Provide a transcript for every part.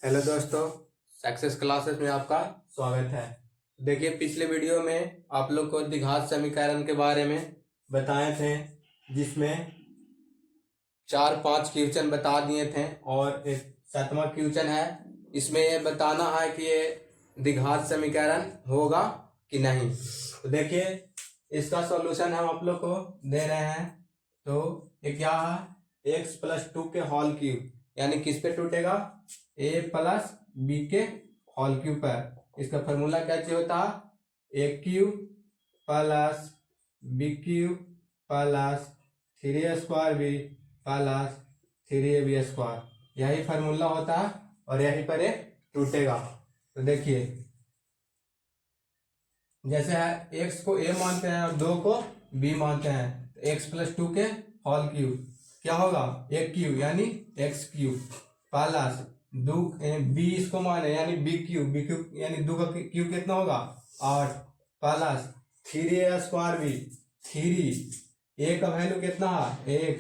Hello दोस्तों, success classes में आपका स्वागत है। देखिए, पिछले वीडियो में आप लोग को द्विघात समीकरण के बारे में बताए थे, जिसमें 4-5 क्वेश्चन बता दिए थे और एक 7वां क्वेश्चन है। इसमें ये बताना है कि ये द्विघात समीकरण होगा कि नहीं। तो देखिए, इसका सॉल्यूशन हम आप लोग को दे रहे हैं। तो ये क्या है, x+2 के होल क्यूब, यानी किस पे टूटेगा, a प्लस बी के होल क्यूब पर। इसका फॉर्मूला क्या चाहिए होता है, a cube plus B cube plus 3a² plus 3ab²। यही फार्मूला होता है और यहीं पर ये टूटेगा। तो देखिए, जैसे है x को a मानते हैं और 2 को b मानते हैं, तो x+2 के होल क्यूब क्या होगा, a क्यूब यानी x क्यूब प्लस 2 b इसको माने यानी b क्यूब यानी 2 का क्यूब कितना होगा 8 प्लस 3a² 3 a का वैल्यू कितना है x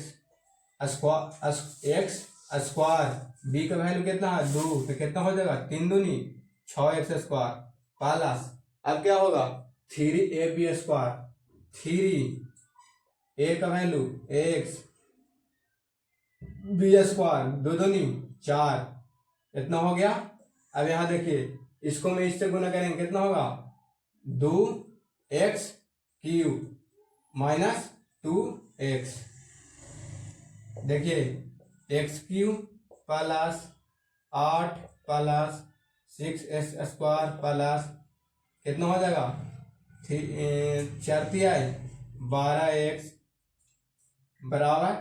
स्क्वायर b का वैल्यू कितना है 2, तो कितना हो जाएगा 3 दूनी 6x² प्लस अब क्या होगा 3ab², 3 a का वैल्यू x b² 2 दूनी 4, इतना हो गया। अब यहां देखिए, इसको मैं इससे गुना करेंगे कितना होगा 2x³ माइनस 2x। देखिए, x³ plus 8 plus 6x² plus कितना हो जाएगा 4×3 12x बराबर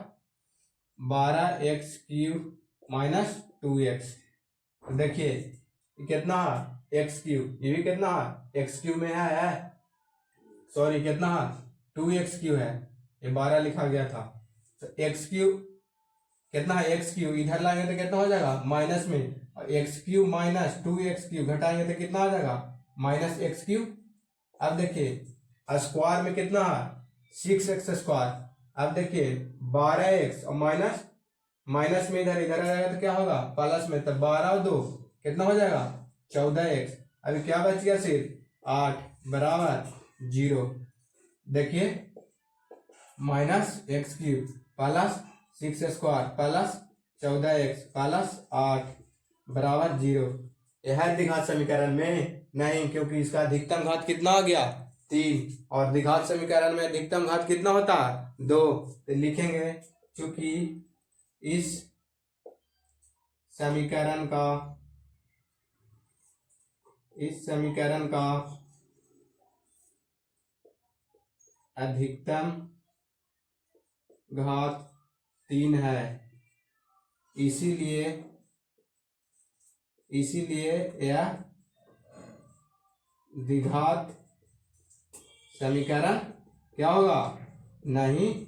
12x³ माइनस 2x। देखिए कितना है x³, ये भी कितना है x³ में है सॉरी कितना है 2x³ है, ये 12 लिखा गया था। तो x³ कितना है x³ इधर लाएंगे तो कितना हो जाएगा माइनस में, और x³ माइनस 2x³ घटाएंगे तो कितना आ जाएगा -x³। अब देखिए स्क्वायर में कितना है 6x²। अब देखिए 12x और माइनस में इधर आ जाएगा तो क्या होगा प्लस में, तो 12 और 2 कितना हो जाएगा 14x। अभी क्या बच गया सिर्फ 8 बराबर 0। देखिए -x³ plus 6² plus 14x plus 8 बराबर 0। यह है द्विघात समीकरण में नहीं, क्योंकि इसका अधिकतम घात कितना आ गया 3, और द्विघात समीकरण में अधिकतम घात कितना होता है 2। तो लिखेंगे चूंकि इस समीकरण का अधिकतम घात 3 है, इसीलिए यह द्विघात समीकरण क्या होगा नहीं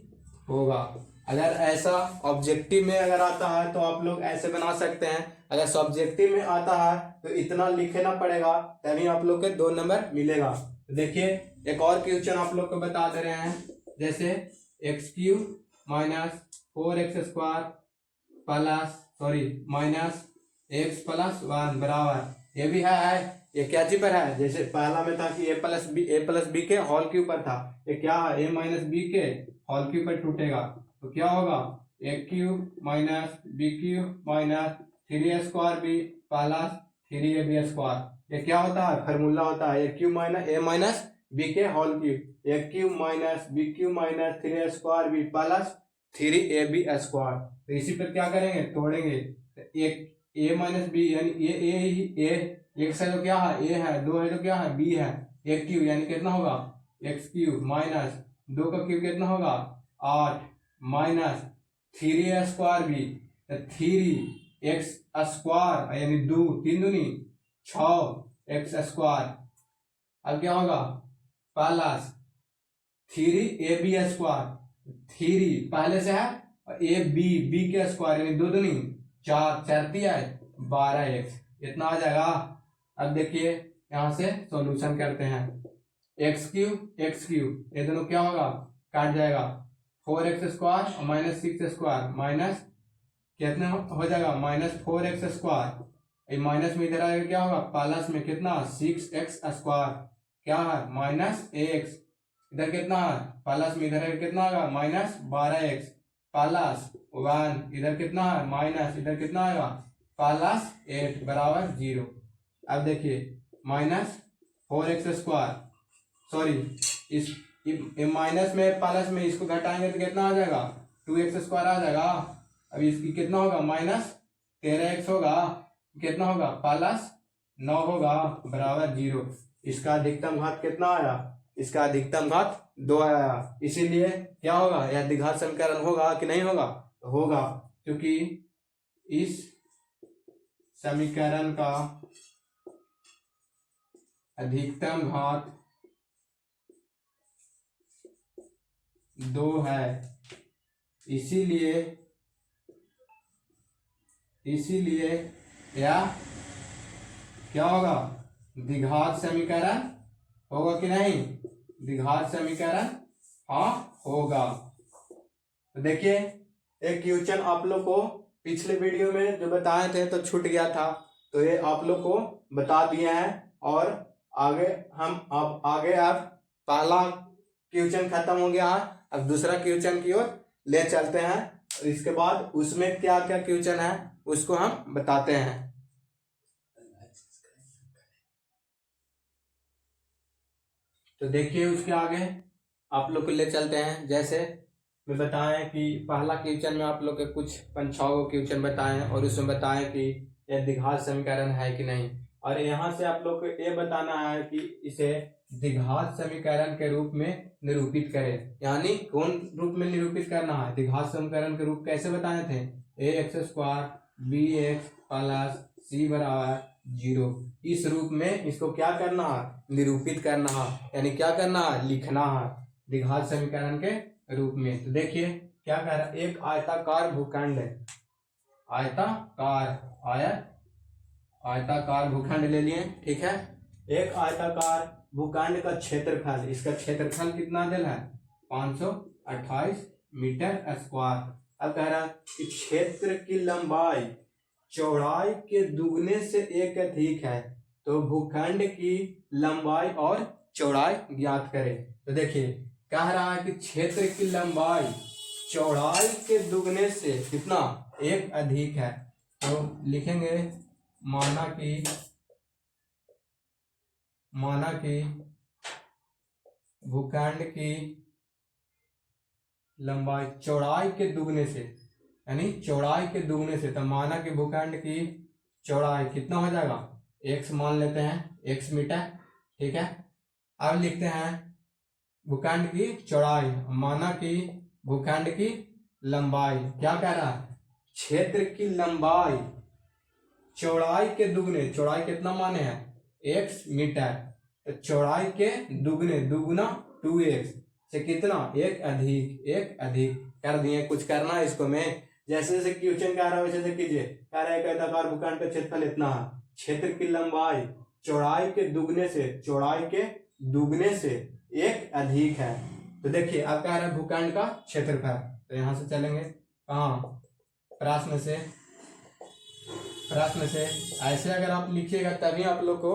होगा। अगर ऐसा ऑब्जेक्टिव में अगर आता है तो आप लोग ऐसे बना सकते हैं, अगर सब्जेक्टिव में आता है तो इतना लिखना पड़ेगा, तभी आप लोग के 2 नंबर मिलेगा। तो देखिए, एक और क्वेश्चन आप लोग को बता दे रहे हैं, जैसे x³ minus 4x² minus x + 1 बराबर, ये भी है ये क्या जी पर है, जैसे पहला में था कि a प्लस बी के होल क्यूब पर था, ये क्या है a माइनस बी के होल क्यूब पर टूटेगा। तो क्या होगा a³ minus b³ minus 3a² plus 3ab²। ये क्या होता है फार्मूला होता है a³ minus a minus b के whole cube, a³ minus b³ minus 3a² plus 3ab²। तो इसी पर क्या करेंगे तोड़ेंगे, एक a माइनस बी यानी a एक साइड तो क्या है a है, 2 है तो क्या है b है, a³ यानी कितना होगा x³ माइनस 2 का क्यूब कितना होगा 8 माइनस 3a² 3x² यानी 2 3 दूनी 6x²। अब क्या होगा प्लस 3ab², 3 पहले से है और b के स्क्वायर यानी 2 दूनी 4 12x, इतना आ जाएगा। अब देखिए यहां से सॉल्यूशन करते हैं, x³ ये दोनों क्या होगा काट जाएगा, 4x² और -6² माइनस कितना हो जाएगा -4x² माइनस में इधर आएगा क्या होगा, प्लस में कितना 6x², क्या है -ax, इधर कितना है प्लस में इधर कितना आएगा -12x, प्लस 1 इधर कितना है माइनस, इधर कितना आएगा +8 बराबर 0। अब देखिए -4x², सॉरी इस माइनस में प्लस में इसको घटाएंगे तो कितना आ जाएगा 2x² आ जाएगा। अब इसकी कितना होगा -13x होगा, कितना होगा +9 होगा बराबर 0। इसका अधिकतम घात कितना आया, इसका अधिकतम घात 2 आया। इसीलिए क्या होगा, यह द्विघात समीकरण होगा कि नहीं होगा, होगा, क्योंकि इस समीकरण का अधिकतम घात 2 है। इसीलिए यह क्या होगा, द्विघात समीकरण होगा कि नहीं, द्विघात समीकरण हाँ होगा। तो देखिए एक क्वेश्चन आप लोग को पिछले वीडियो में जो बताए थे तो छूट गया था, तो ये आप लोग को बता दिए हैं। और आगे अब पहला क्वेश्चन खत्म हो गया है, अब दूसरा क्वेश्चन की ओर ले चलते हैं। और इसके बाद उसमें क्या क्या क्वेश्चन है उसको हम बताते हैं। तो देखिए उसके आगे आप लोग को ले चलते हैं। जैसे मैं बताएं कि पहला क्वेश्चन में आप लोग के कुछ 5-6 क्वेश्चन बताएं और उसमें बताएं कि यह द्विघात समीकरण है कि नहीं। और यहाँ से आप लोग को ये बताना है कि इसे द्विघात समीकरण के रूप में निरूपित करें, यानी कौन रूप में निरूपित करना है, द्विघात समीकरण के रूप कैसे बताए थे, ax² bx + c बराबर 0। इस रूप में इसको क्या करना है, निरूपित करना है, यानी क्या करना है, लिखना है द्विघात समीकरण के रूप में। तो देखिए क्या कह रहा है, एक आयताकार भूखंड, आयताकार भूखंड ले लिए, ठीक है। एक आयताकार भूखंड का क्षेत्रफल, इसका क्षेत्रफल कितना दिल है 528 मीटर स्क्वायर। अब कह रहा है कि क्षेत्र की लंबाई चौड़ाई के दुगने से एक अधिक है, तो भूखंड की लंबाई और चौड़ाई ज्ञात करें। तो देखिए कह रहा है कि क्षेत्र की लंबाई चौड़ाई के दुगने से कितना एक अधिक है, तो लिखेंगे माना कि भूखंड की लंबाई चौड़ाई के दुगने से, यानी चौड़ाई के दुगने से, तो माना कि भूखंड की चौड़ाई कितना हो जाएगा, x मान लेते हैं, x मीटर, ठीक है। अब लिखते हैं भूखंड की चौड़ाई, माना कि भूखंड की लंबाई, क्या कह रहा है, क्षेत्र की लंबाई चौड़ाई के दुगने, चौड़ाई कितना माने हैं x मीटर, तो चौड़ाई के दुगने, दुगुना 2x से कितना एक अधिक कर दिए। कुछ करना है इसको में, जैसे जैसे क्वेश्चन कह रहा है वैसे कीजिए। कह रहा है आयताकार भूखंड का क्षेत्रफल इतना है, क्षेत्र की लंबाई चौड़ाई के दुगने से एक अधिक है। तो देखिए अब कह रहा है भूखंड का क्षेत्रफल, तो यहां से चलेंगे कहाँ, प्रश्न से ऐसे अगर आप लिखिएगा तभी आप लोग को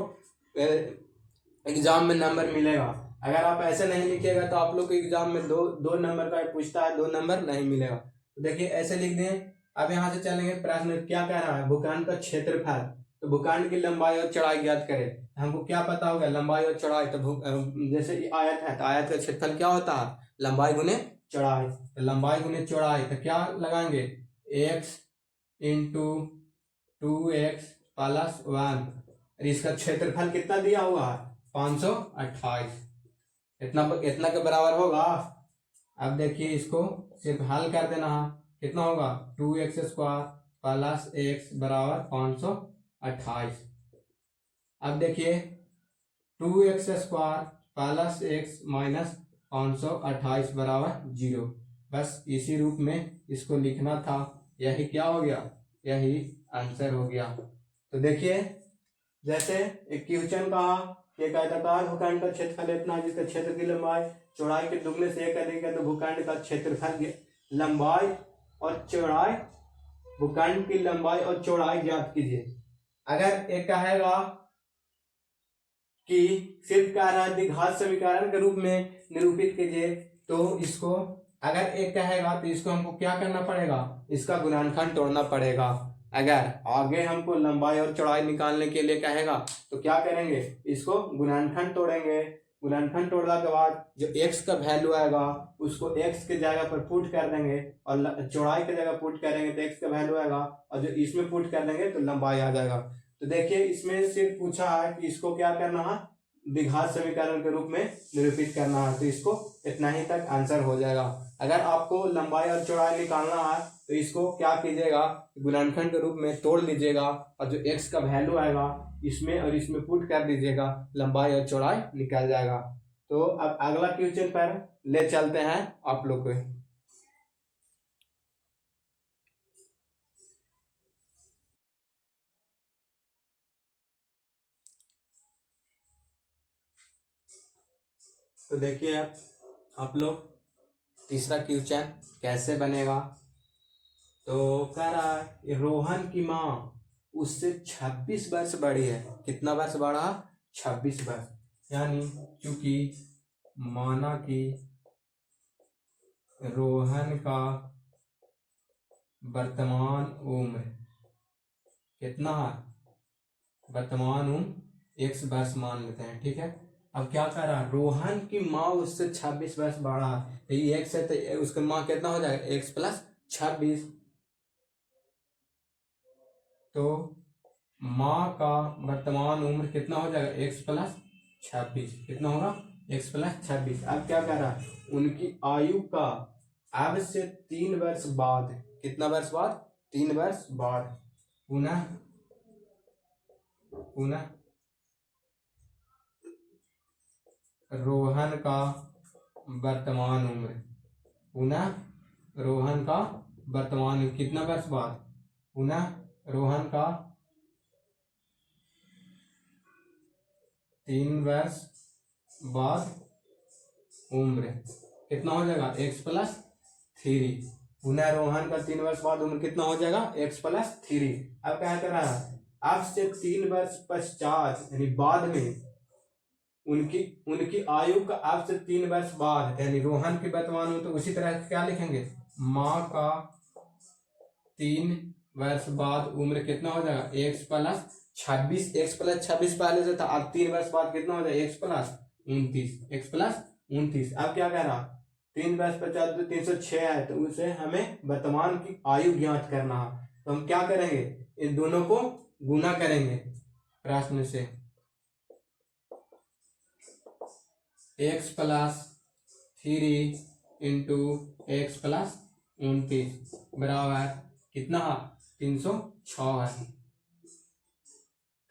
एग्जाम में नंबर मिलेगा। अगर आप ऐसे नहीं लिखिएगा तो आप लोग को एग्जाम में दो नंबर का पूछता है, 2 नंबर नहीं मिलेगा। तो देखिए ऐसे लिख दें। अब यहाँ से चलेंगे प्रश्न क्या कह रहा है, भूखंड का क्षेत्रफल, तो भूखंड की लंबाई और चौड़ाई ज्ञात करें। हमको क्या पता होगा, लंबाई और चौड़ाई, तो जैसे आयत है तो आयत का क्षेत्रफल क्या होता है, लंबाई गुने चौड़ाई, तो लंबाई गुने चौड़ाई, तो क्या लगाएंगे x × 2x + 1, इसका क्षेत्रफल कितना दिया हुआ है 528, इतना के बराबर होगा। अब देखिए इसको सिर्फ हल कर देना है, कितना होगा 2x² + x बराबर 528। अब देखिए 2x² + x - 528 बराबर 0। बस इसी रूप में इसको लिखना था, यही क्या हो गया, यही आंसर हो गया। तो देखिए जैसे एक क्वेश्चन कहा एक आयताकार भूखंड का क्षेत्रफल इतना, जिसका क्षेत्र की लंबाई चौड़ाई के दुगने से एक अधिक है, तो भूखंड का क्षेत्रफल लंबाई और चौड़ाई, भूखंड की लंबाई और चौड़ाई ज्ञात कीजिए। अगर एक कहेगा कि सिर्फ कह रहा है द्विघात समीकरण के रूप में निरूपित कीजिए, तो इसको अगर एक कहेगा तो इसको हमको क्या करना पड़ेगा, इसका गुणनखंड तोड़ना पड़ेगा। अगर आगे हमको लंबाई और चौड़ाई निकालने के लिए कहेगा तो क्या करेंगे, इसको गुणनखंड तोड़ेंगे। गुणनखंड तोड़ने के बाद जो x का वैल्यू आएगा उसको x के जगह पर पुट कर देंगे और चौड़ाई की जगह पुट करेंगे तो x का वैल्यू आएगा, और जो इसमें पुट कर देंगे तो लंबाई आ जाएगा। तो देखिए इसमें सिर्फ पूछा है कि इसको क्या करना है, द्विघात समीकरण के रूप में निरूपित करना है, तो इसको इतना ही तक आंसर हो जाएगा। अगर आपको लंबाई और चौड़ाई निकालना है तो इसको क्या कीजिएगा, गुणनखंड के रूप में तोड़ लीजिएगा और जो x का वैल्यू आएगा इसमें और इसमें पुट कर दीजिएगा, लंबाई और चौड़ाई निकल जाएगा। तो अब अगला क्वेश्चन पर ले चलते हैं आप लोग को। तो देखिए आप लोग तीसरा क्वेश्चन कैसे बनेगा। तो कह रहा है रोहन की माँ उससे 26 वर्ष बड़ी है। कितना वर्ष बड़ा, 26 वर्ष। यानी चूंकि माना कि रोहन का वर्तमान उम्र कितना है, वर्तमान उम्र x वर्ष मान लेते हैं, ठीक है। अब क्या कर रहा है, रोहन की माँ उससे 26 वर्ष बड़ा है, तो ये x है तो उसका माँ कितना हो जाएगा, x प्लस 26। तो माँ का वर्तमान उम्र कितना हो जाएगा, x प्लस 26। कितना होगा, x प्लस 26। अब क्या कर रहा है, उनकी आयु का अब से 3 वर्ष बाद, कितना वर्ष बाद, 3 वर्ष बाद पुनः रोहन का वर्तमान उम्र, पुनः रोहन का वर्तमान उम्र कितना वर्ष बाद, पुनः रोहन का 3 वर्ष बाद उम्र कितना हो जाएगा, x प्लस 3। पुनः रोहन का 3 वर्ष बाद उम्र कितना हो जाएगा, x प्लस 3। अब क्या कर रहा है, अब से 3 वर्ष पश्चात यानी बाद में उनकी आयु का अब से 3 वर्ष बाद, यानी रोहन की वर्तमान उम्र, तो उसी तरह क्या लिखेंगे, माँ का 3 वर्ष बाद उम्र कितना हो जाएगा, x प्लस 26। x प्लस 26 पहले से था, अब 3 वर्ष बाद कितना हो जाएगा, x प्लस 29। x plus 29। अब क्या कह रहा, 3 वर्ष 50 तो 306 है, तो उसे हमें वर्तमान की आयु ज्ञात करना है। तो हम क्या करेंगे, इन दोनों को गुना करेंगे प्रश्न से। x plus 3 into x plus 29 बराबर कितना, 306 है।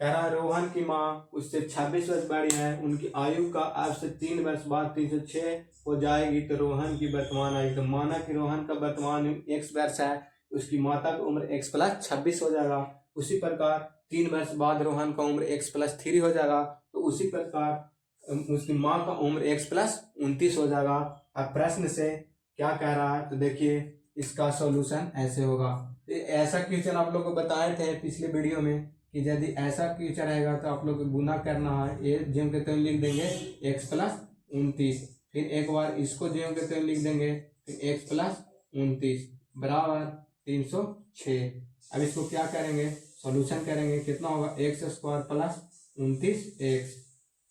कह रहा रोहन की माँ उससे 26 वर्ष बड़ी है, उनकी आयु का अब से 3 वर्ष बाद 306 हो जाएगी, तो रोहन की वर्तमान आयु, तो माना कि रोहन का वर्तमान x वर्ष है, उसकी माता की उम्र x प्लस 26 हो जाएगा। उसी प्रकार 3 वर्ष बाद रोहन का उम्र x प्लस 3 हो जाएगा, तो उसी प्रकार उसकी माँ का उम्र x प्लस 29 हो जाएगा। अब प्रश्न से क्या कह रहा है, तो देखिए इसका सॉल्यूशन ऐसे होगा। ऐसा क्वेश्चन आप लोग को बताए थे पिछले वीडियो में कि यदि ऐसा क्वेश्चन रहेगा तो आप लोग को गुना करना है, ये जेम के तो लिख देंगे x प्लस 29, फिर एक बार इसको जेम के तो लिख देंगे, फिर x प्लस 29 बराबर 306। अब इसको क्या करेंगे, सॉल्यूशन करेंगे, कितना होगा, x स्क्वायर प्लस 29x,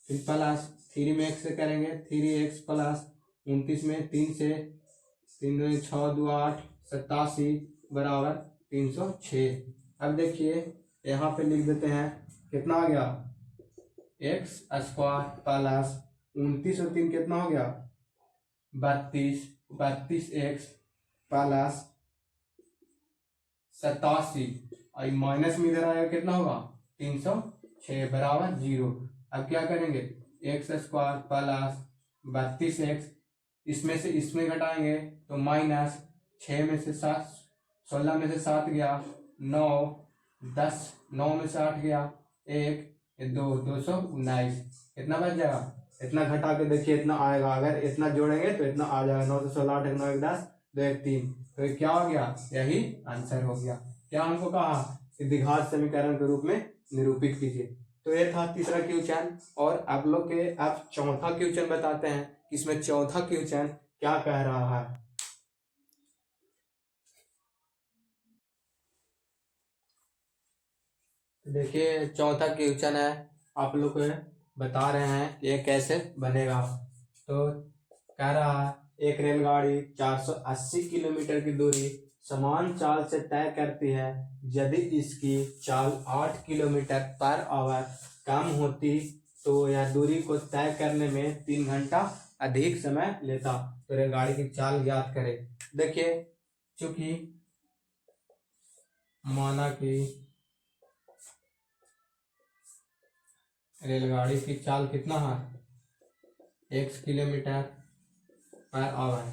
फिर प्लस 3 में x से करेंगे 3x प्लस 29 में 3 से 3 6 2 8 87 बराबर 306। अब देखिए यहाँ पे लिख देते हैं, कितना आ गया, x स्क्वायर प्लस 29 और 3 कितना हो गया, 32x प्लस 87 और माइनस में इधर आएगा, कितना होगा 306 बराबर 0। अब क्या करेंगे, एक्स स्क्वायर प्लस 32x, इसमें से इसमें घटाएंगे तो माइनस 6 में से 7, 16 में से 7 गया 9, 10 9 में से 8 गया 1 2 219, कितना बच जाएगा, इतना घटा के देखिए इतना आएगा। अगर इतना जोड़ेंगे तो इतना आ जाएगा, 9 से 16 8 1 9 1 10 2 1 3, तो क्या हो गया, यही आंसर हो गया। क्या हमको कहा कि द्विघात समीकरण के रूप में निरूपित कीजिए। तो ये था तीसरा क्वेश्चन। और आप लोग के अब चौथा क्वेश्चन बताते हैं कि इसमें चौथा क्वेश्चन क्या कह रहा है। देखिए चौथा क्वेश्चन है, आप लोग को बता रहे हैं कि ये कैसे बनेगा। तो कह रहा है एक रेलगाड़ी 480 किलोमीटर की दूरी समान चाल से तय करती है। यदि इसकी चाल 8 किलोमीटर पर आवर कम होती तो यह दूरी को तय करने में 3 घंटा अधिक समय लेता। तो रेलगाड़ी की चाल ज्ञात करें। देखिए चूंकि माना कि रेलगाड़ी की चाल कितना है, 1 किलोमीटर पर आवर,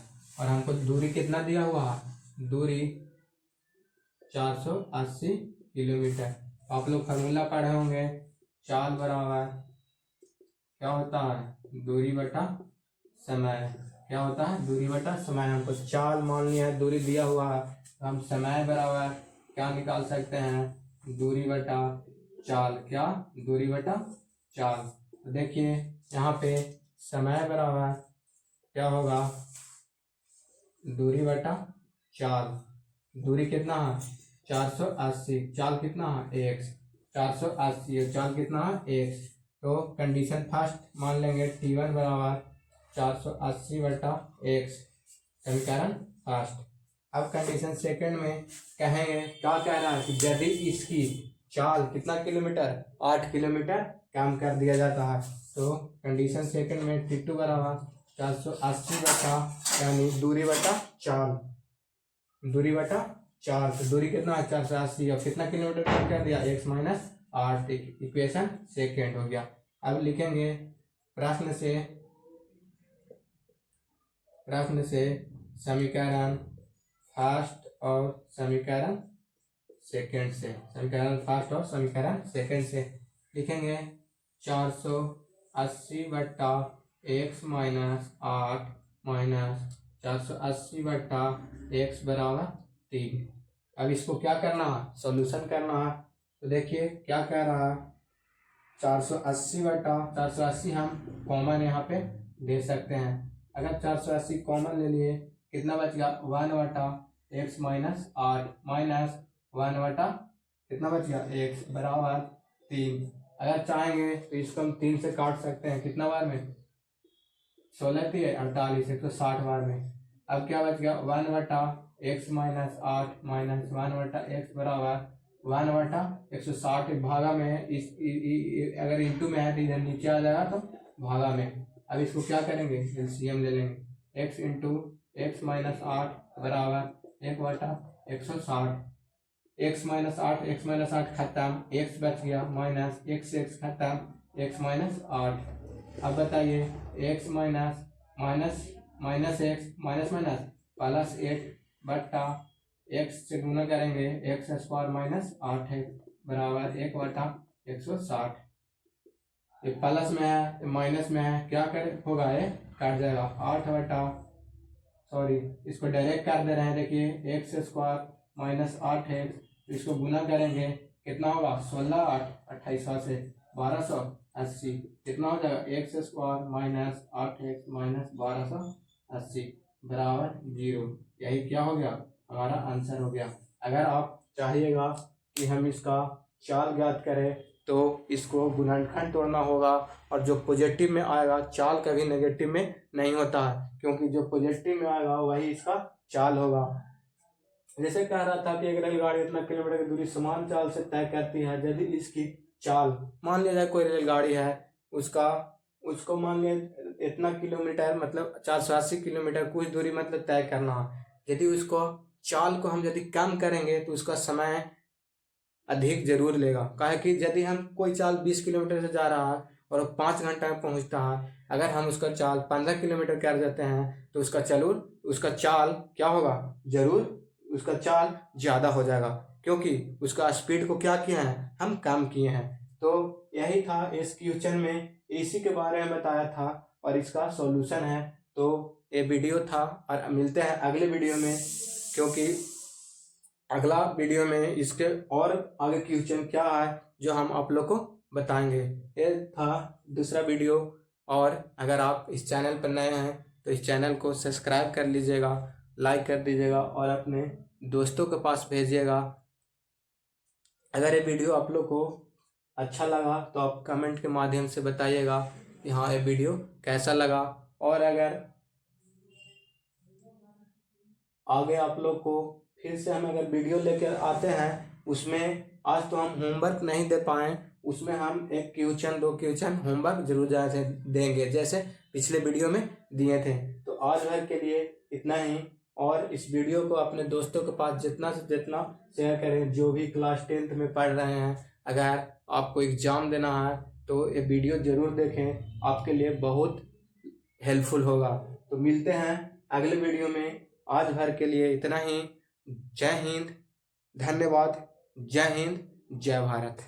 और हमको दूरी कितना दिया हुआ है, दूरी 480 किलोमीटर। आप लोग फार्मूला पढ़े होंगे, चाल बराबर क्या होता है, दूरी बटा समय। क्या होता है, दूरी बटा समय। हमको चाल मान लिया है, दूरी दिया हुआ है, तो हम समय बराबर क्या निकाल सकते हैं, दूरी बटा चाल। क्या, दूरी बटा चाल। तो देखिए यहाँ पे समय बराबर क्या होगा, दूरी बटा चाल। दूरी कितना है, 480, चाल कितना है, x। 480 और चाल कितना है, x। तो कंडीशन फर्स्ट मान लेंगे, t1 बराबर 480 बटा x, समीकरण फर्स्ट। अब कंडीशन सेकंड में कहेंगे, क्या कह रहा है कि यदि इसकी चाल कितना किलोमीटर, 8 किलोमीटर कम कर दिया जाता है। तो कंडीशन सेकंड में t2 बराबर 480 बटा, यानी दूरी बटा चाल, दूरी बटा चाल। तो दूरी कितना है, 480, और कितना किलोमीटर कम कर दिया, x माइनस 8। इक्वेशन सेकेंड हो गया। अब लिखेंगे प्रश्न से समीकरण फर्स्ट और समीकरण सेकेंड से, समीकरण फर्स्ट और समीकरण सेकेंड से लिखेंगे 480 बटा x माइनस 8 माइनस 480 बटा x बराबर 3। अब इसको क्या करना है, सॉल्यूशन करना है। तो देखिए क्या कह रहा है, 480 बटा 480 हम कॉमन यहाँ पे दे सकते हैं। अगर 480 कॉमन ले लिए, कितना बच गया, 1 बटा x माइनस 8 माइनस 1 बटा कितना बच गया, x बराबर 3। अगर चाहेंगे तो इसको हम 3 से काट सकते हैं, कितना बार में, 16 3 48, 160 बार में। अब क्या बच गया, 1 बटा x माइनस 8 माइनस 1 बटा x बराबर 1 बटा 160 भागा में अगर इंटू में है तो इधर नीचे आ जाएगा, तो भागा में। अब इसको क्या करेंगे, एलसीएम ले लेंगे, x इंटू एक्स माइनस 8 बराबर 1 बटा 160। x माइनस 8 खत्म, x बच गया माइनस x खत्म, x माइनस 8। अब बताइए x minus minus minus x minus minus plus 8 बट्टा x से गुना करेंगे, x स्क्वायर माइनस 8x बराबर 1 बटा 160। ये प्लस में है, माइनस में है, क्या करे होगा, ये काट जाएगा। 8 बटा, सॉरी इसको डायरेक्ट कर दे रहे हैं, देखिए एक्स स्क्वायर माइनस 8x, इसको गुना करेंगे कितना होगा, 16 8 28 से 1280, कितना हो जाएगा, x square minus 8x minus 1280 बराबर 0। यही क्या हो गया, हमारा आंसर हो गया। अगर आप चाहिएगा कि हम इसका चाल ज्ञात करें तो इसको गुणनखंड तोड़ना होगा, और जो पॉजिटिव में आएगा, चाल कभी नेगेटिव में नहीं होता है, क्योंकि जो पॉजिटिव में आएगा वही इसका चाल होगा। जैसे कह रहा था कि एक रेलगाड़ी इतना किलोमीटर की दूरी समान चाल से तय करती है, यदि इसकी चाल, मान लिया जाए कोई रेलगाड़ी है, उसको मान लिया इतना किलोमीटर मतलब 480 किलोमीटर कुछ दूरी मतलब तय करना है। यदि उसको चाल को हम यदि कम करेंगे तो उसका समय अधिक जरूर लेगा। काहे कि यदि हम कोई चाल 20 किलोमीटर से जा रहा है और 5 घंटा में पहुंचता है, अगर हम उसका चाल 15 किलोमीटर कर देते हैं तो उसका चाल क्या होगा, जरूर उसका चाल ज़्यादा हो जाएगा, क्योंकि उसका स्पीड को क्या किए हैं, हम कम किए हैं। तो यही था इस क्वेश्चन में, इसी के बारे में बताया था और इसका सॉल्यूशन है। तो ये वीडियो था और मिलते हैं अगले वीडियो में, क्योंकि अगला वीडियो में इसके और आगे क्वेश्चन क्या है जो हम आप लोग को बताएंगे। ये था दूसरा वीडियो। और अगर आप इस चैनल पर नए हैं तो इस चैनल को सब्सक्राइब कर लीजिएगा, लाइक कर दीजिएगा और अपने दोस्तों के पास भेजिएगा। अगर ये वीडियो आप लोग को अच्छा लगा तो आप कमेंट के माध्यम से बताइएगा कि हाँ ये वीडियो कैसा लगा। और अगर आगे आप लोग को फिर से हम अगर वीडियो लेकर आते हैं, उसमें आज तो हम होमवर्क नहीं दे पाए, उसमें हम एक क्वेश्चन 2 क्वेश्चन होमवर्क जरूर जैसे देंगे जैसे पिछले वीडियो में दिए थे। तो आज भर के लिए इतना ही। और इस वीडियो को अपने दोस्तों के पास जितना से जितना शेयर करें जो भी क्लास 10th में पढ़ रहे हैं। अगर आपको एग्ज़ाम देना है तो ये वीडियो ज़रूर देखें, आपके लिए बहुत हेल्पफुल होगा। तो मिलते हैं अगले वीडियो में। आज भर के लिए इतना ही। जय हिंद, धन्यवाद। जय हिंद, जय भारत।